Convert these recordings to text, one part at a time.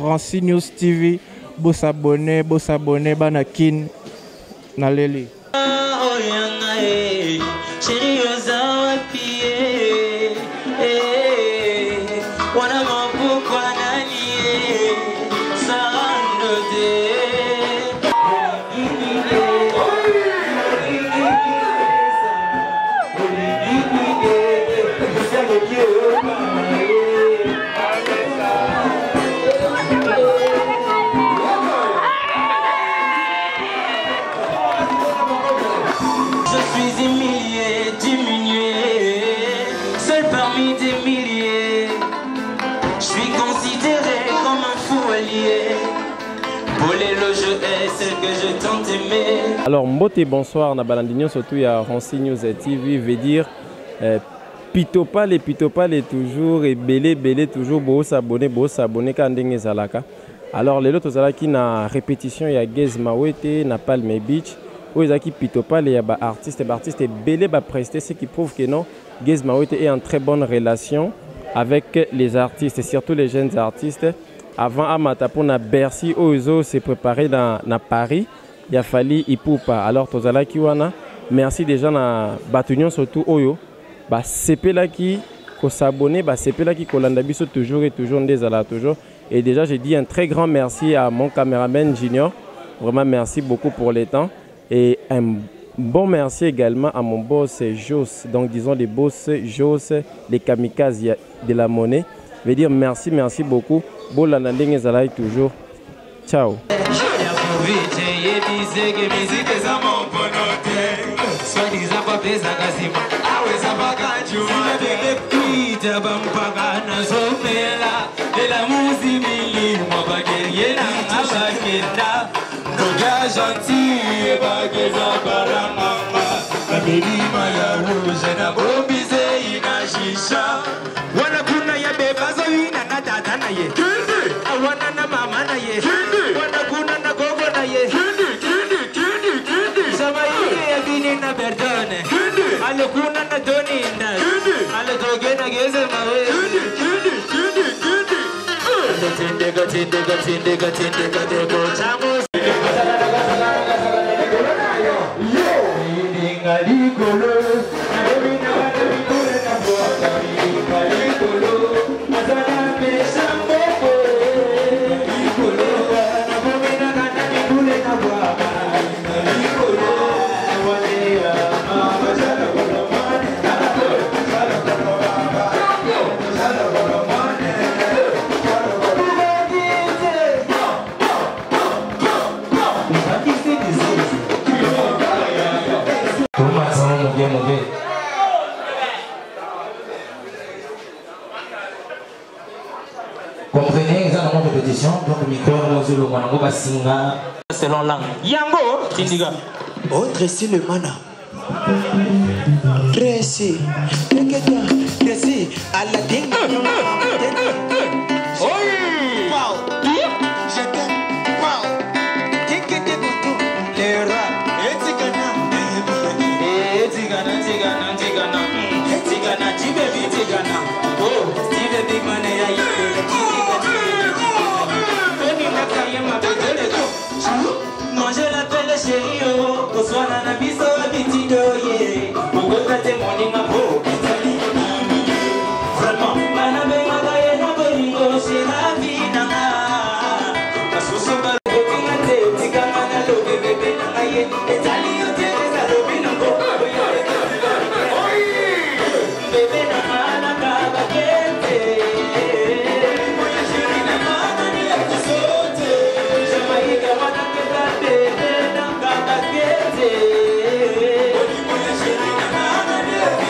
Rancy News TV, vous abonnez, banakin, naleli. Alors, mbote bonsoir, na balandinyo surtout ya Rancy News TV veut dire pitopale toujours et belé toujours beau s'abonner quand ndenge zalaka. Alors les autres zalaki na répétition ya Gez Mawete na Palme Beach où ezaki pitopale ya ba artiste belé ba prester ce qui prouve que non Gez Mawete est en très bonne relation avec les artistes et surtout les jeunes artistes. Avant amata pour na Bercy Ozo s'est préparé dans Paris. Il a fallu Ipupa. Alors tozala kiwana merci déjà na batunion surtout oyo ba sepela ki ko s'abonner ba sepela ki ko landa biso toujours et toujours ndezala toujours et déjà j'ai dit un très grand merci à mon caméraman Junior. Vraiment merci beaucoup pour le temps et un bon merci également à mon boss Jos, donc disons les boss Jos, les kamikazes de la monnaie. Je veux dire merci beaucoup. Bolanda ndenge zala toujours. Ciao. Comprenez, ils ont une répétition, donc micro, on va singa selon langue. Yango, Tindiga. Oh, Tracy le mana. Tracy, Tracy, à la dingue.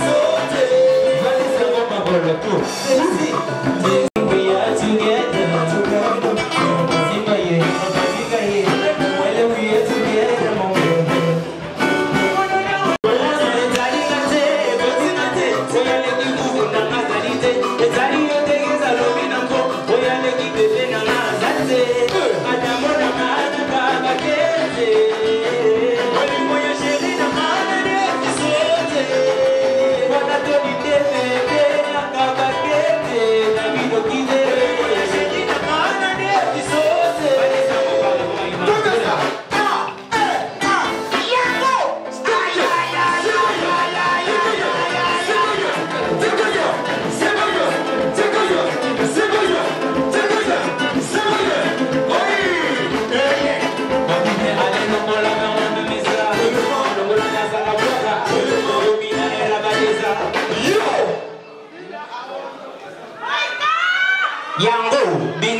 So Yango, Bin.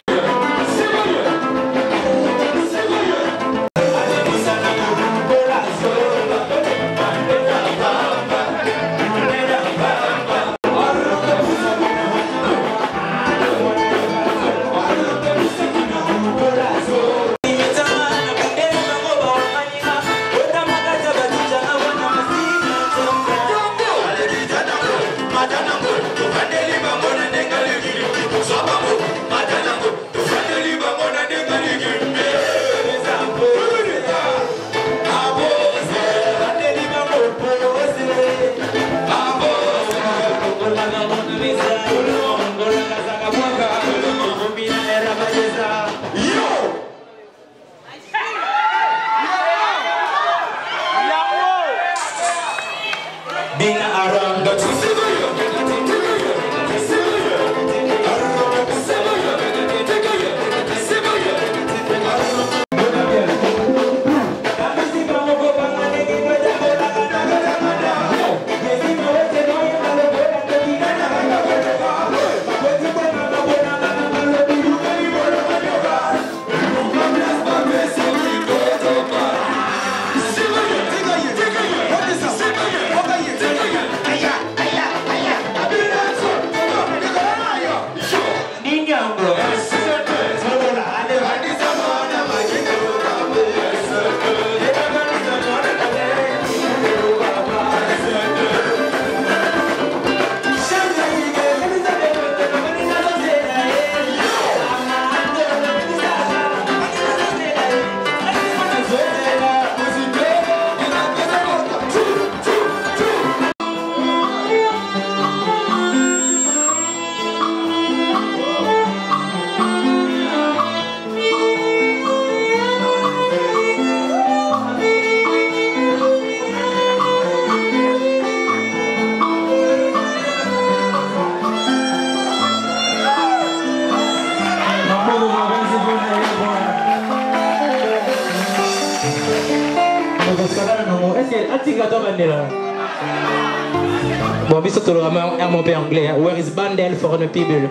Bon, biso to mon père anglais. Where is Bandel for the people?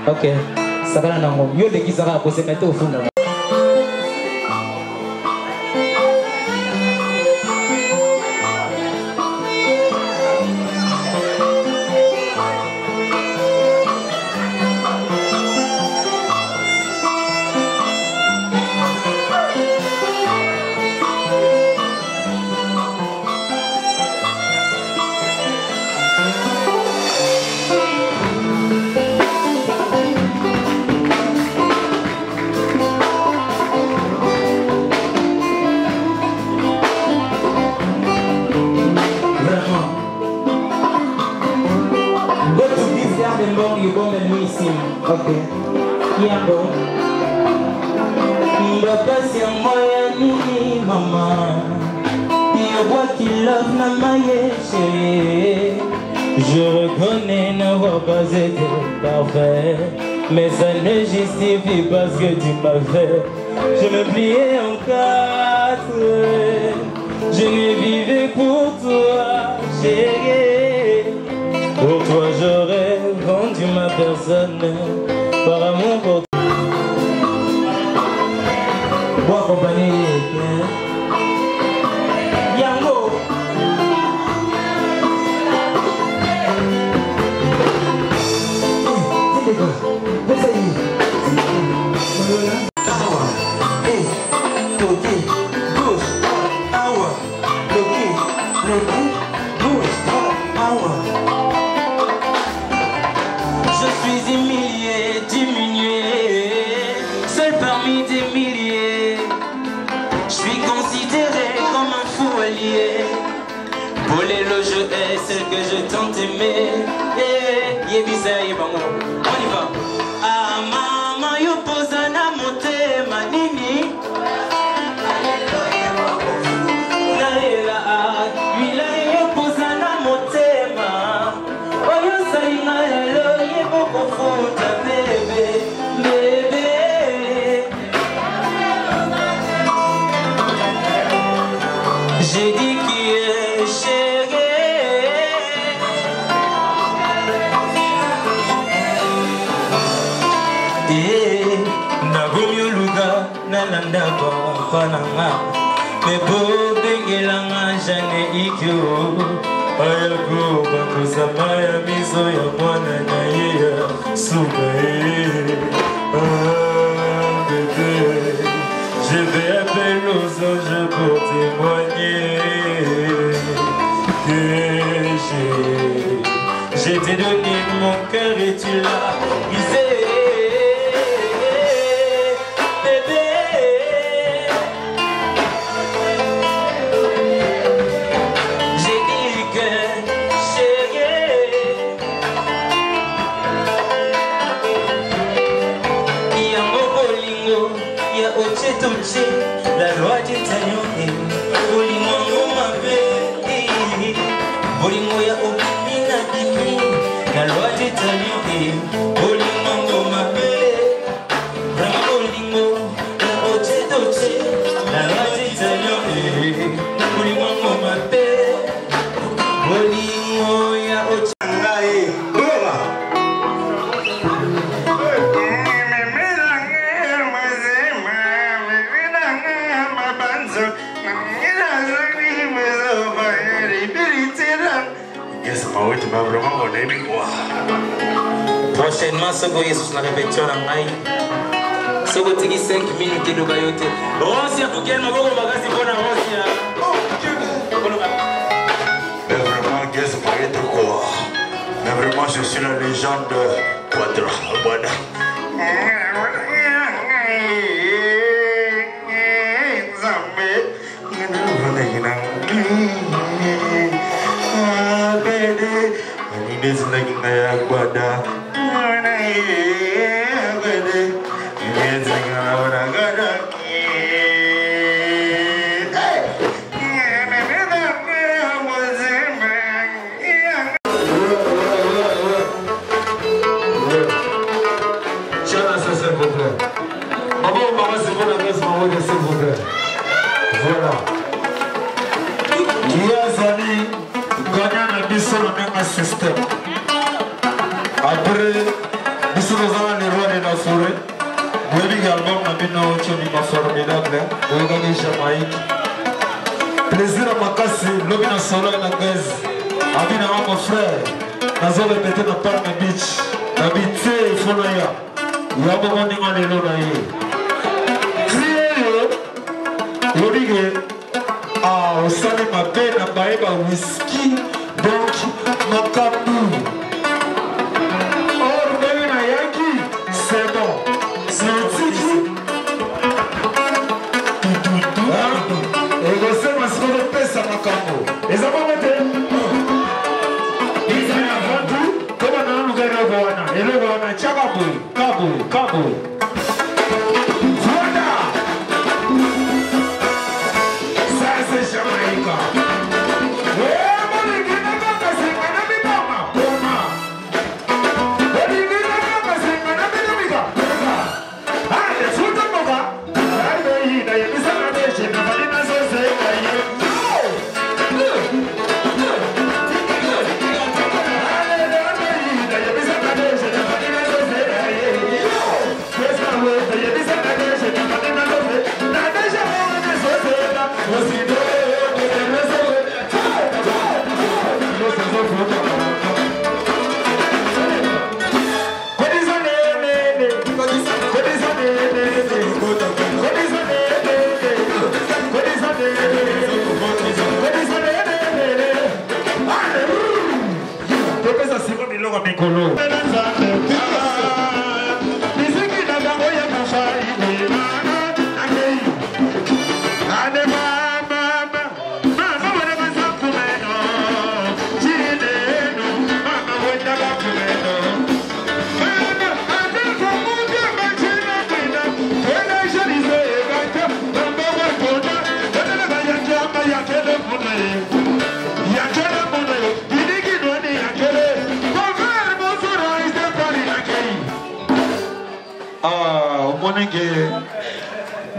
Ok. Ça va là, non. Yo, les qui sera posé mettre au fond. Je reconnais n'avoir pas été parfait, mais ça ne justifie pas ce que tu m'as fait. Je me pliais en quatre, je ne vivais pour toi, chérie. Pour toi j'aurais vendu ma personne, par amour pour toi. Bon accompagné, Yango. Je suis humilié, diminué, seul parmi des milliers. Je suis considéré comme un fou allié. Pour l'éloge, je hais celle que je tente aimer. On y va. Ah maman, yo posa na motema nini. J'ai dit qui est chéri. nalanda papa nanga me bo bengelanga jane ikyo ayako bakosama ya miso ya mwana na ye ya suka ye bébé je vais appeler aux anges pour témoigner que j'ai t'ai donné mon cœur et tu l'as brisé. La loi du taillon Bolingo ma belle Bolingo ya obimina dimi La loi du taillon Bolingo ma belle Vraiment bolingo La oche doche La loi du taillon Bolingo ma belle Bolingo ya oche prochainement, ce que Jesus n'a répété en Angaï, ce que tu dis 5 minutes de Bayote. Rosia, pour quel moment on va passer pour la Rosia? Mais vraiment, qu'est-ce que c'est quoi? Mais vraiment, je suis la légende Quadra. Voilà. This is like a guada. Après, nous sommes dans les rois de la forêt. Nous avons également un formidable. Nous avons gagné Jamaïque. Plaisir à ma casse, l'homme dans son lot de gaz. Ami à mon frère. Nous avons répété dans Palm Beach. Habité Fonaya. Il y a un moment où on est là. Criez-le. Vous dites, ah, au sein de ma peine, à Baïba whisky. Donc, ma capou. C'est bon. C'est un tiki. Et vous savez, ma soeur de paix, ça m'a cambo. Et ça m'a metté. Ils ont avant tout, comme on a un gars de Wana. Et le Wana, Tchakabou, Kabou, Kabou. Voilà. Ça, c'est Jamaïca.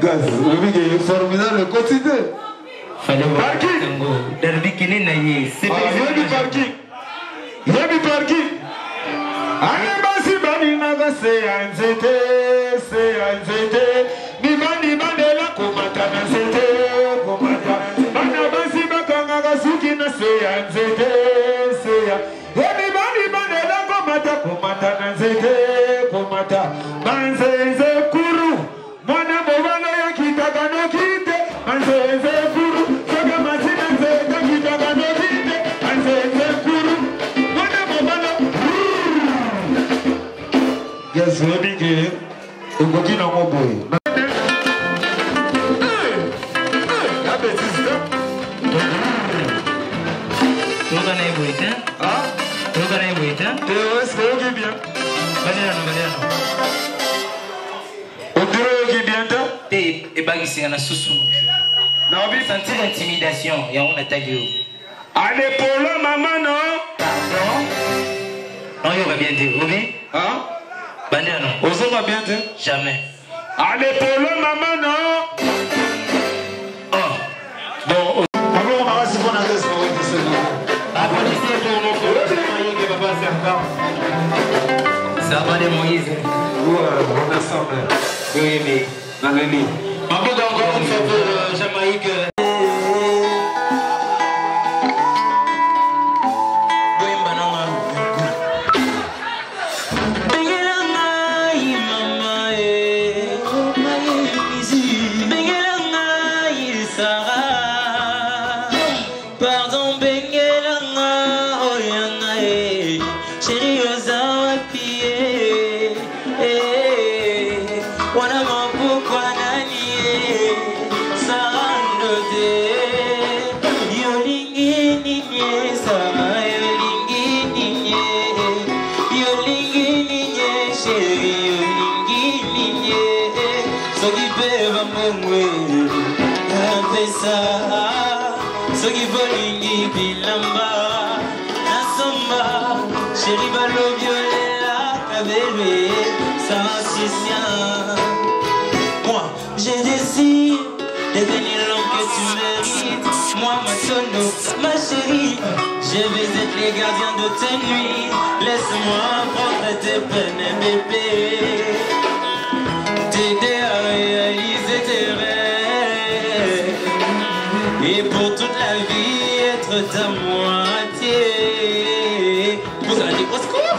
Gaz, le formidable quotidien. Parking. Parking. Allez, basi bani naga se anzete, mata banzenze kuru mwana mobala ya kitagano kite banzenze kuru soga mazina nzeka kitagano kite banzenze kuru mwana mobala yazwebige ukokina ngoboye sentir l'intimidation, il y a un attaque. Allez pour le maman, non? Pardon? Non, il va bien dire. Oui? Hein? Bandit, non? Osons va bien dire? Jamais. Allez pour le maman, non? Oh. Bon, alors on va rester pour la reste. Applaudissez pour nos collègues qui va passer encore. Ça va de Moïse. Ouais, on ensemble. Oui, mais. Dans le lit. Encore une fois pour Jamaïque. Moi, je décide de devenir l'homme que tu mérites. Moi, ma sono, ma chérie, je vais être les gardiens de tes nuits. Laisse-moi prendre tes peines, bébé. T'aider à réaliser tes rêves. Et pour toute la vie, être ta moitié. Vous allez dire, au secours!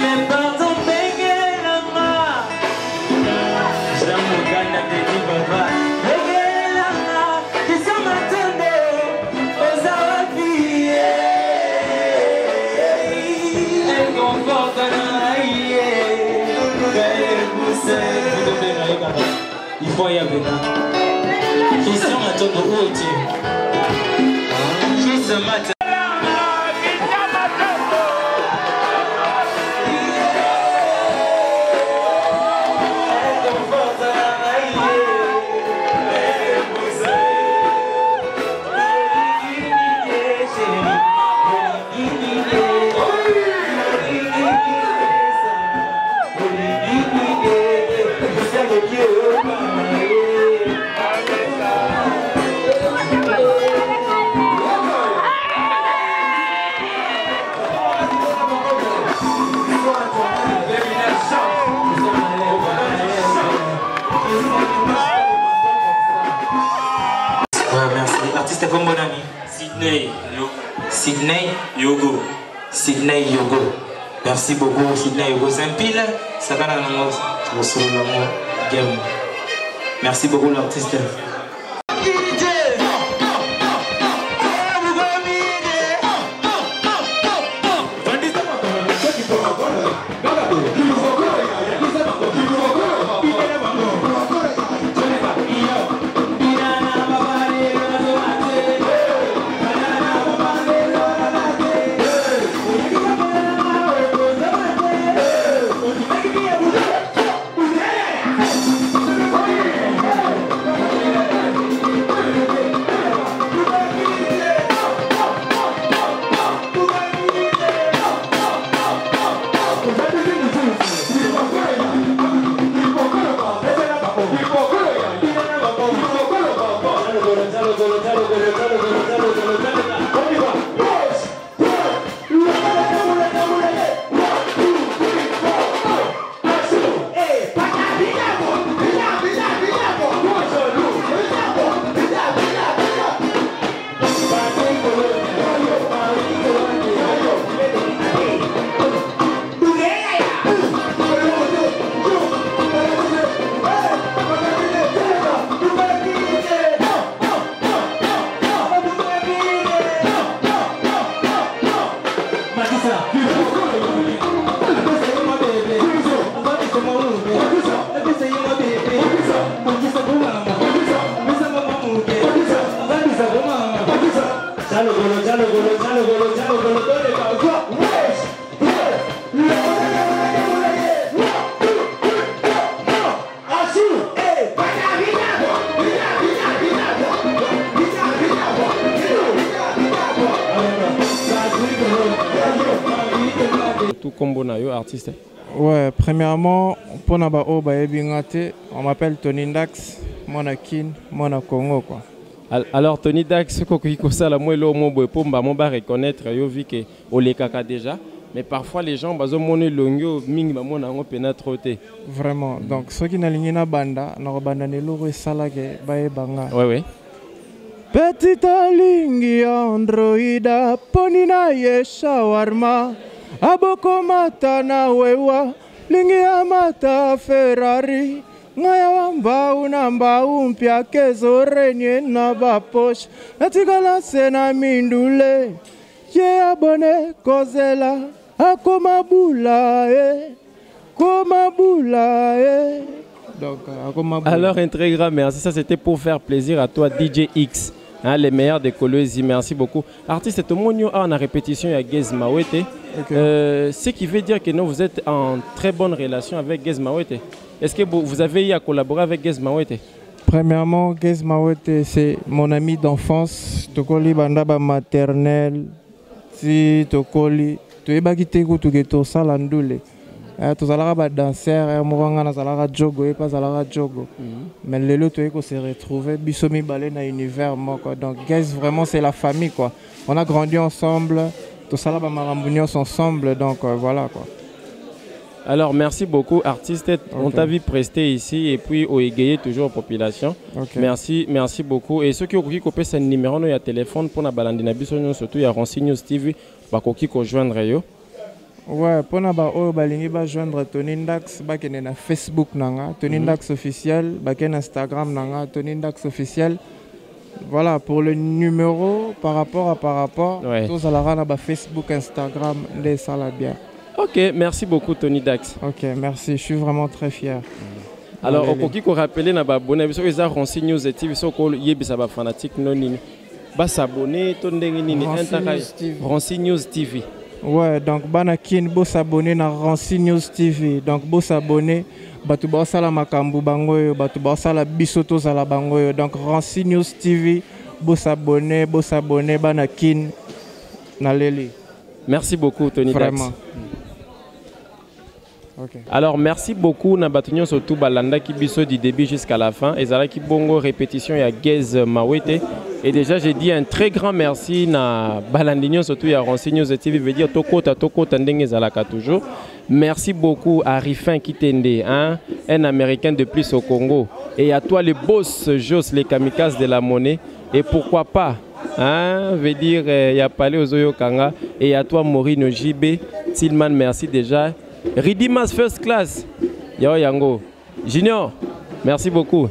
Mais pardon, Benguelama. Jamogana Bébé Baba. Benguelama, qui sont maintenant aux Arabies. Elle conforte dans l'aïe. Il faut y avoir. Question maintenant où es-tu? Qui se matin? Artiste comme mon ami Sydney Yogo. Sydney Yogo. Merci beaucoup, Sidney Hugo Saint-Pile. Merci beaucoup, l'artiste. Artiste. Ouais, premièrement, pour Nabao Baebingate, on m'appelle Tony Dax, Monakin, Mona Congo quoi. Alors Tony Dax, ce que ça la moi le mot pour mba reconnaître yo vu que au les caca déjà, mais parfois les gens bazo moné longyo mingi ba mona ngo pénètre té. Vraiment. Donc ceux qui n'alignent na banda, na banda ne lo salage baebanga. Ouais ouais. Petite lingi androida ponina ye shawarma. Abokomata na wewa lingi amata Ferrari ngaya wamba unamba umpya kezo renye na baposh natikala sena mindule ye abone kozela akomabula komabula donc akomabula. Alors un très grand merci, ça c'était pour faire plaisir à toi DJ X. Hein, les meilleurs des Kolwezi, merci beaucoup. Artiste, tout le monde a en répétition à Gez Mawete. Okay. Ce qui veut dire que nous, vous êtes en très bonne relation avec Gez Mawete. Est-ce que vous avez eu à collaborer avec Gez Mawete? Premièrement, Gez Mawete, c'est mon ami d'enfance. Tokoli bandaba maternelle. Si Tokoli, tu es bagité ou tu es salandoule. Tu as danseur, tu jogo et pas jogo. Mais les autres, tu se retrouver, bisomi balé dans l'univers. Donc, Gez, vraiment, c'est la famille. Quoi. On a grandi ensemble, tous les ensemble. Donc, voilà. Quoi. Alors, merci beaucoup, artiste. Okay. On t'a vu prester ici et puis au égayer toujours la population. Okay. Merci beaucoup. Et ceux qui ont coupé ce numéro, il y a téléphone pour la balade, surtout il y a Ronsi News TV, qui peut joindre. Ouais, pour joindre Tony Dax, na Facebook nanga, Tony Dax officiel, na Instagram nanga, Tony Dax officiel. Voilà, pour le numéro par rapport, ouais. Tous à la Facebook, Instagram, les salles bien. Ok, merci beaucoup Tony Dax. Ok, merci, je suis vraiment très fier. Alors, au qui qu'on rappelle na abonné, parce que les Ronsi News TV, so ko yebisa ba fanatique non nini. Ba s'abonner, ton nini Ronsi News TV. Ouais, donc banakin bo s'abonner na Ronsi News TV. Donc bo s'abonner, batu ba sala makambu bangoyo, batu ba sala bisoto sala bangoyo. Donc Ronsi News TV, bo s'abonner banakin na leli. Merci beaucoup Tony Dax. Vraiment. Okay. Alors merci beaucoup Nabatunyo surtout Balanda qui biso du début jusqu'à la fin et Zara qui bongo répétition ya Gez Mawete et déjà j'ai dit un très grand merci na Balandinyo surtout ya Ronsi News TV veut dire tokota ndenge zalaka toujours. Merci beaucoup à Rifin Kitende, hein, un Américain de plus au Congo et à toi les boss Jos les kamikazes de la monnaie et pourquoi pas Hein, veut dire, il y a parlé aux Oyo Kanga. Et à toi, Maureen JB. Tillman, merci déjà. Ridimas First Class. Yo Yango. Junior, merci beaucoup.